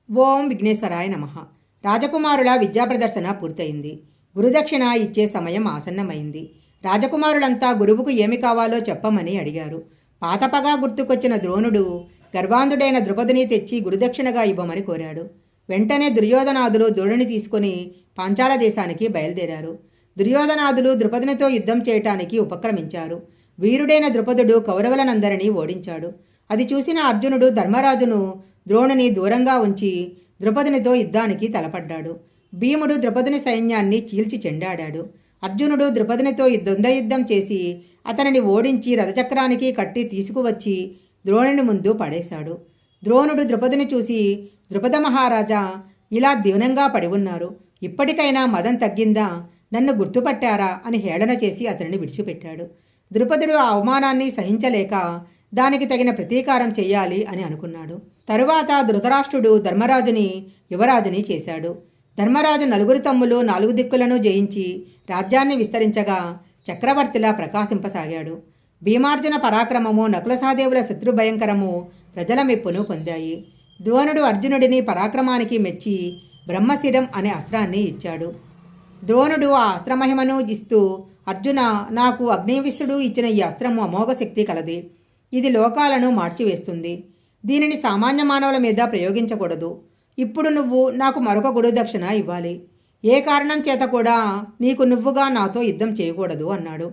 ఓం విఘ్నేశ్వరాయ నమః. రాజకుమారుల విద్యా ప్రదర్శన పూర్తయింది. గురుదక్షిణ ఇచ్చే సమయం ఆసన్నమైంది. రాజకుమారులంతా గురువుకు ఏమి కావాలో చెప్పమని అడిగారు. పాతపగా గుర్తుకొచ్చిన ద్రోణుడు గర్వాంధుడైన ద్రుపదిని తెచ్చి గురుదక్షిణగా ఇవ్వమని కోరాడు. వెంటనే దుర్యోధనాదులు ద్రోణుని తీసుకుని పాంచాల దేశానికి బయలుదేరారు. దుర్యోధనాదులు ద్రుపదినితో యుద్ధం చేయటానికి ఉపక్రమించారు. వీరుడైన ద్రుపదుడు కౌరవులనందరినీ ఓడించాడు. అది చూసిన అర్జునుడు ధర్మరాజును ద్రోణుని దూరంగా ఉంచి ద్రుపదునితో యుద్ధానికి తలపడ్డాడు. భీముడు ద్రుపదుని సైన్యాన్ని చీల్చి చెండాడాడు. అర్జునుడు ద్రుపదునితో ద్వంద్వయుద్ధం చేసి అతనిని ఓడించి రథచక్రానికి కట్టి తీసుకువచ్చి ద్రోణుని ముందు పడేశాడు. ద్రోణుడు ద్రుపదుని చూసి, ద్రుపద మహారాజా, ఇలా దీనంగా పడి ఉన్నారు, ఇప్పటికైనా మదం తగ్గిందా, నన్ను గుర్తుపట్టారా అని హేళన చేసి అతనిని విడిచిపెట్టాడు. ద్రుపదుడు ఆ అవమానాన్ని సహించలేక దానికి తగిన ప్రతీకారం చెయ్యాలి అని అనుకున్నాడు. తరువాత ధృతరాష్ట్రుడు ధర్మరాజుని యువరాజుని చేశాడు. ధర్మరాజు నలుగురు తమ్ములు నాలుగు దిక్కులను జయించి రాజ్యాన్ని విస్తరించగా చక్రవర్తిలా ప్రకాశింపసాగాడు. భీమార్జున పరాక్రమము, నకుల సహదేవుల శత్రుభయంకరము ప్రజల మెప్పును పొందాయి. ద్రోణుడు అర్జునుడిని పరాక్రమానికి మెచ్చి బ్రహ్మశిరం అనే అస్త్రాన్ని ఇచ్చాడు. ద్రోణుడు ఆ అస్త్రమహిమను ఇస్తూ, అర్జున, నాకు అగ్నివిష్ణుడు ఇచ్చిన ఈ అస్త్రము అమోఘ శక్తి కలది. ఇది లోకాలను మార్చివేస్తుంది. దీనిని సామాన్య మానవుల మీద ప్రయోగించకూడదు. ఇప్పుడు నువ్వు నాకు మరొక గురుదక్షిణ ఇవ్వాలి. ఏ కారణం చేత కూడా నీకు నువ్వుగా నాతో యుద్ధం చేయకూడదు అన్నాడు.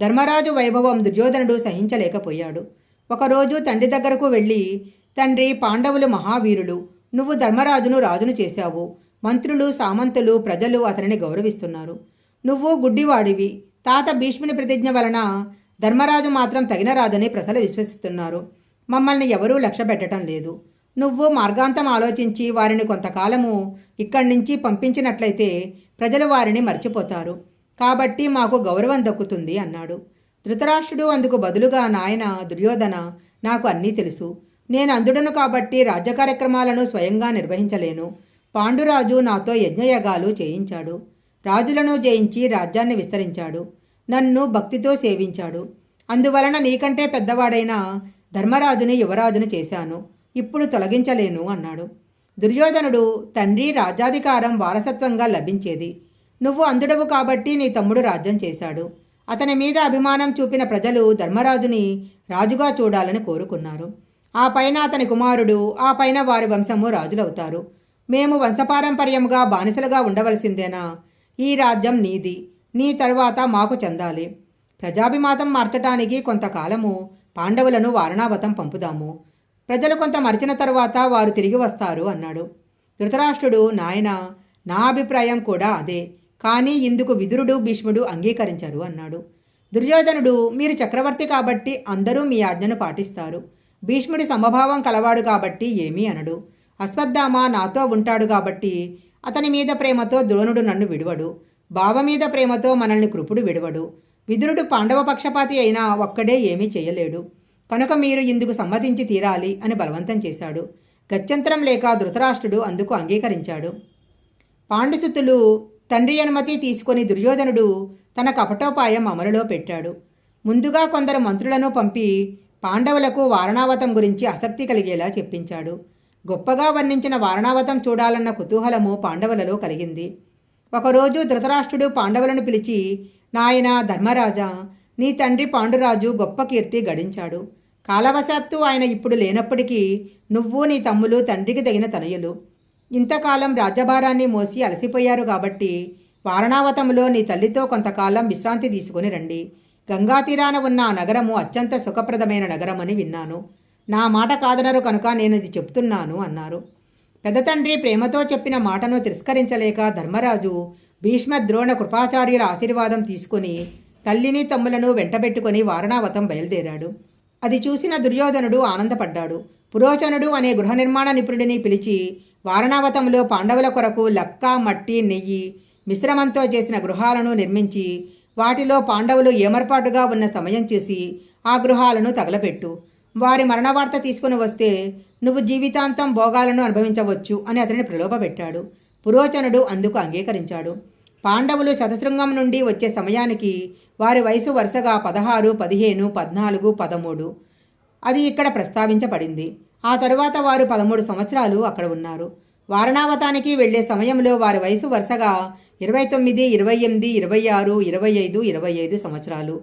ధర్మరాజు వైభవం దుర్యోధనుడు సహించలేకపోయాడు. ఒకరోజు తండ్రి దగ్గరకు వెళ్ళి, తండ్రి, పాండవులు మహావీరులు, నువ్వు ధర్మరాజును రాజును చేశావు. మంత్రులు, సామంతులు, ప్రజలు అతనిని గౌరవిస్తున్నారు. నువ్వు గుడ్డివాడివి. తాత భీష్ముని ప్రతిజ్ఞ వలన ధర్మరాజు మాత్రం తగిన రాజని ప్రజలు విశ్వసిస్తున్నారు. మమ్మల్ని ఎవరూ లక్ష్య పెట్టడం లేదు. నువ్వు మార్గాంతం ఆలోచించి వారిని కొంతకాలము ఇక్కడి నుంచి పంపించినట్లయితే ప్రజలు వారిని మర్చిపోతారు. కాబట్టి మాకు గౌరవం దక్కుతుంది అన్నాడు. ధృతరాష్ట్రుడు అందుకు బదులుగా, నాయన దుర్యోధన, నాకు అన్నీ తెలుసు. నేను అంధుడను కాబట్టి రాజ్య కార్యక్రమాలను స్వయంగా నిర్వహించలేను. పాండురాజు నాతో యజ్ఞయాగాలు చేయించాడు. రాజులను జయించి రాజ్యాన్ని విస్తరించాడు. నన్ను భక్తితో సేవించాడు. అందువలన నీకంటే పెద్దవాడైన ధర్మరాజుని యువరాజును చేశాను. ఇప్పుడు తొలగించలేను అన్నాడు. దుర్యోధనుడు, తండ్రి, రాజ్యాధికారం వారసత్వంగా లభించేది. నువ్వు అంధుడవు కాబట్టి నీ తమ్ముడు రాజ్యం చేశాడు. అతని మీద అభిమానం చూపిన ప్రజలు ధర్మరాజుని రాజుగా చూడాలని కోరుకున్నారు. ఆ పైన అతని కుమారుడు, ఆ పైన వారి వంశము రాజులవుతారు. మేము వంశపారంపర్యంగా బానిసలుగా ఉండవలసిందేనా? ఈ రాజ్యం నీది. నీ తర్వాత మాకు చెందాలి. ప్రజాభిమాతం మార్చటానికి కొంతకాలము పాండవులను వారణావతం పంపుదాము. ప్రజలు కొంత మరిచిన తరువాత వారు తిరిగి వస్తారు అన్నాడు. ధృతరాష్ట్రుడు, నాయన, నా అభిప్రాయం కూడా అదే. కానీ ఇందుకు విదురుడు, భీష్ముడు అంగీకరించరు అన్నాడు. దుర్యోధనుడు, మీరు చక్రవర్తి కాబట్టి అందరూ మీ ఆజ్ఞను పాటిస్తారు. భీష్ముడి సమభావం కలవాడు కాబట్టి ఏమీ అనడు. అశ్వత్థామ నాతో ఉంటాడు కాబట్టి అతని మీద ప్రేమతో ద్రోణుడు నన్ను విడువడు. బావ మీద ప్రేమతో మనల్ని కృపుడు విడువడు. విదురుడు పాండవ పక్షపాతి అయినా ఒక్కడే ఏమీ చేయలేడు. కనుక మీరు ఇందుకు సమ్మతించి తీరాలి అని బలవంతం చేశాడు. గత్యంతరం లేక ధృతరాష్ట్రుడు అందుకు అంగీకరించాడు. పాండుసుతులు తండ్రి అనుమతి తీసుకొని దుర్యోధనుడు తన కపటోపాయం అమలులో పెట్టాడు. ముందుగా కొందరు మంత్రులను పంపి పాండవులకు వారణావతం గురించి ఆసక్తి కలిగేలా చెప్పించాడు. గొప్పగా వర్ణించిన వారణావతం చూడాలన్న కుతూహలము పాండవులలో కలిగింది. ఒకరోజు ధృతరాష్ట్రుడు పాండవులను పిలిచి, నాయన ధర్మరాజా, నీ తండ్రి పాండురాజు గొప్ప కీర్తి గడించాడు. కాలవశాత్తు ఆయన ఇప్పుడు లేనప్పటికీ నువ్వు, నీ తమ్ములు తండ్రికి తగిన తనయులు. ఇంతకాలం రాజ్యభారాన్ని మోసి అలసిపోయారు కాబట్టి వారణావతంలో నీ తల్లితో కొంతకాలం విశ్రాంతి తీసుకుని రండి. గంగా తీరాన ఉన్న ఆ నగరము అత్యంత సుఖప్రదమైన నగరమని విన్నాను. నా మాట కాదనరు కనుక నేను ఇది చెప్తున్నాను అన్నారు. పెద్ద తండ్రి ప్రేమతో చెప్పిన మాటను తిరస్కరించలేక ధర్మరాజు భీష్మ, ద్రోణ, కృపాచార్యుల ఆశీర్వాదం తీసుకుని తల్లిని తమ్ములను వెంటబెట్టుకుని వారణావతం బయలుదేరాడు. అది చూసిన దుర్యోధనుడు ఆనందపడ్డాడు. పురోచనుడు అనే గృహ నిర్మాణ నిపుణుడిని పిలిచి వారణావతంలో పాండవుల కొరకు లక్క, మట్టి, నెయ్యి మిశ్రమంతో చేసిన గృహాలను నిర్మించి వాటిలో పాండవులు ఏమర్పాటుగా ఉన్న సమయం చూసి ఆ గృహాలను తగలపెట్టు. వారి మరణవార్త తీసుకుని వస్తే నువ్వు జీవితాంతం భోగాలను అనుభవించవచ్చు అని అతనిని ప్రలోభపెట్టాడు. పురోచనుడు అందుకు అంగీకరించాడు. పాండవులు శతశృంగం నుండి వచ్చే సమయానికి వారి వయసు వరుసగా 16, 15, 14, 13 అది ఇక్కడ ప్రస్తావించబడింది. ఆ తరువాత వారు 13 సంవత్సరాలు అక్కడ ఉన్నారు. వారణావతానికి వెళ్లే సమయంలో వారి వయసు వరుసగా 29, 28, 26, 25, 25 సంవత్సరాలు.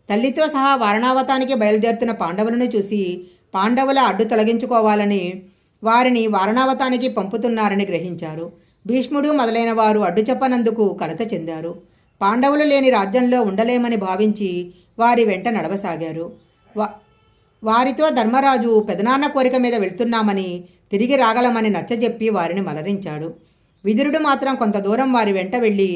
తల్లితో సహా వారణావతానికి బయలుదేరుతున్న పాండవులను చూసి పాండవుల అడ్డు తొలగించుకోవాలని వారిని వారణావతానికి పంపుతున్నారని గ్రహించారు. భీష్ముడు మొదలైన వారు అడ్డు చెప్పనందుకు కలత చెందారు. పాండవులు లేని రాజ్యంలో ఉండలేమని భావించి వారి వెంట నడవసాగారు. వారితో ధర్మరాజు పెదనాన్న కోరిక మీద వెళ్తున్నామని, తిరిగి రాగలమని నచ్చజెప్పి వారిని మలరించాడు. విదురుడు మాత్రం కొంత దూరం వారి వెంట వెళ్ళి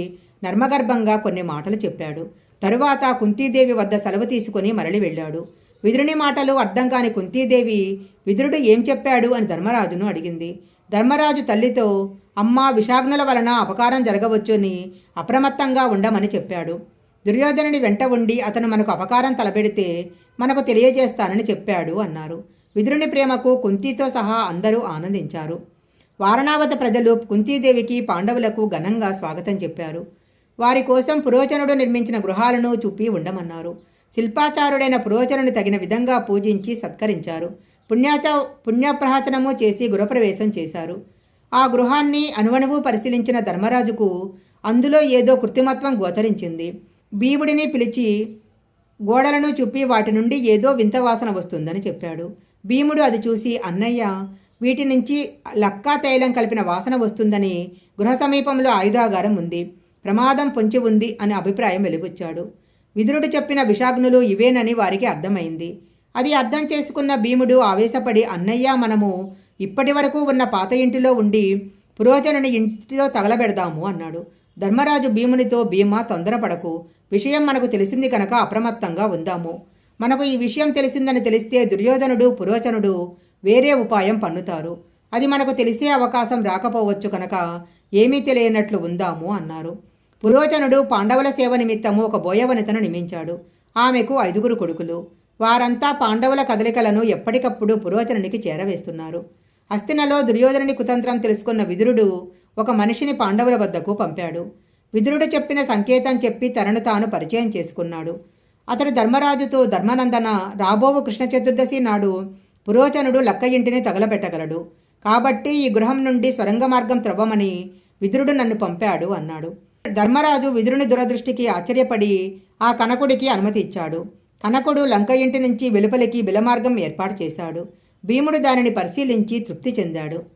నర్మగర్భంగా కొన్ని మాటలు చెప్పాడు. తరువాత కుంతీదేవి వద్ద సెలవు తీసుకుని మరలి వెళ్ళాడు. విదురుని మాటలు అర్థం కాని కుంతీదేవి విదురుడు ఏం చెప్పాడు అని ధర్మరాజును అడిగింది. ధర్మరాజు తల్లితో, అమ్మా, విషాగ్నుల వలన అపకారం జరగవచ్చుని అప్రమత్తంగా ఉండమని చెప్పాడు. దుర్యోధనుని వెంట ఉండి అతను మనకు అపకారం తలపెడితే మనకు తెలియజేస్తానని చెప్పాడు అన్నారు. విదురుని ప్రేమకు కుంతీతో సహా అందరూ ఆనందించారు. వారణావత ప్రజలు కుంతీదేవికి పాండవులకు ఘనంగా స్వాగతం చెప్పారు. వారి కోసం పురోచనుడు నిర్మించిన గృహాలను చూపి ఉండమన్నారు. శిల్పాచారుడైన పురోచనుని తగిన విధంగా పూజించి సత్కరించారు. పుణ్యప్రహచనము చేసి గృహప్రవేశం చేశారు. ఆ గృహాన్ని అణువణువు పరిశీలించిన ధర్మరాజుకు అందులో ఏదో కృత్రిమత్వం గోచరించింది. భీముడిని పిలిచి గోడలను చూపి వాటి నుండి ఏదో వింత వాసన వస్తుందని చెప్పాడు. భీముడు అది చూసి, అన్నయ్య, వీటి నుంచి లక్కా తైలం కలిపిన వాసన వస్తుందని, గృహ సమీపంలో ఆయుధాగారం ఉంది, ప్రమాదం పొంచి ఉంది అని అభిప్రాయం వెలిబుచ్చాడు. విదురుడు చెప్పిన విషాగ్నులు ఇవేనని వారికి అర్థమైంది. అది అర్థం చేసుకున్న భీముడు ఆవేశపడి, అన్నయ్య, మనము ఇప్పటి వరకు ఉన్న పాత ఇంటిలో ఉండి పురోచనుని ఇంటితో తగలబెడదాము అన్నాడు. ధర్మరాజు భీమునితో, భీమా, తొందరపడకు, విషయం మనకు తెలిసింది కనుక అప్రమత్తంగా ఉందాము. మనకు ఈ విషయం తెలిసిందని తెలిస్తే దుర్యోధనుడు, పురోచనుడు వేరే ఉపాయం పన్నుతారు. అది మనకు తెలిసే అవకాశం రాకపోవచ్చు కనుక ఏమీ తెలియనట్లు ఉందాము అన్నారు. పురోచనుడు పాండవుల సేవ నిమిత్తము ఒక బోయవనితను నియమించాడు. ఆమెకు 5 కొడుకులు. వారంతా పాండవుల కదలికలను ఎప్పటికప్పుడు పురోచనునికి చేరవేస్తున్నారు. హస్తినలో దుర్యోధనుని కుతంత్రం తెలుసుకున్న విదురుడు ఒక మనిషిని పాండవుల వద్దకు పంపాడు. విదురుడు చెప్పిన సంకేతం చెప్పి తనను తాను పరిచయం చేసుకున్నాడు. అతడు ధర్మరాజుతో, ధర్మనందన, రాబోవు కృష్ణ చతుర్దశి నాడు పురోచనుడు లక్క ఇంటిని తగలబెట్టగలడు. కాబట్టి ఈ గృహం నుండి స్వరంగ మార్గం త్రవ్వమని విదురుడు నన్ను పంపాడు అన్నాడు. ధర్మరాజు విదురుని దురదృష్టికి ఆశ్చర్యపడి ఆ కనకుడికి అనుమతి ఇచ్చాడు. కనకుడు లంక ఇంటి నుంచి వెలుపలికి బిలమార్గం ఏర్పాటు చేశాడు. భీముడు దానిని పరిశీలించి తృప్తి చెందాడు.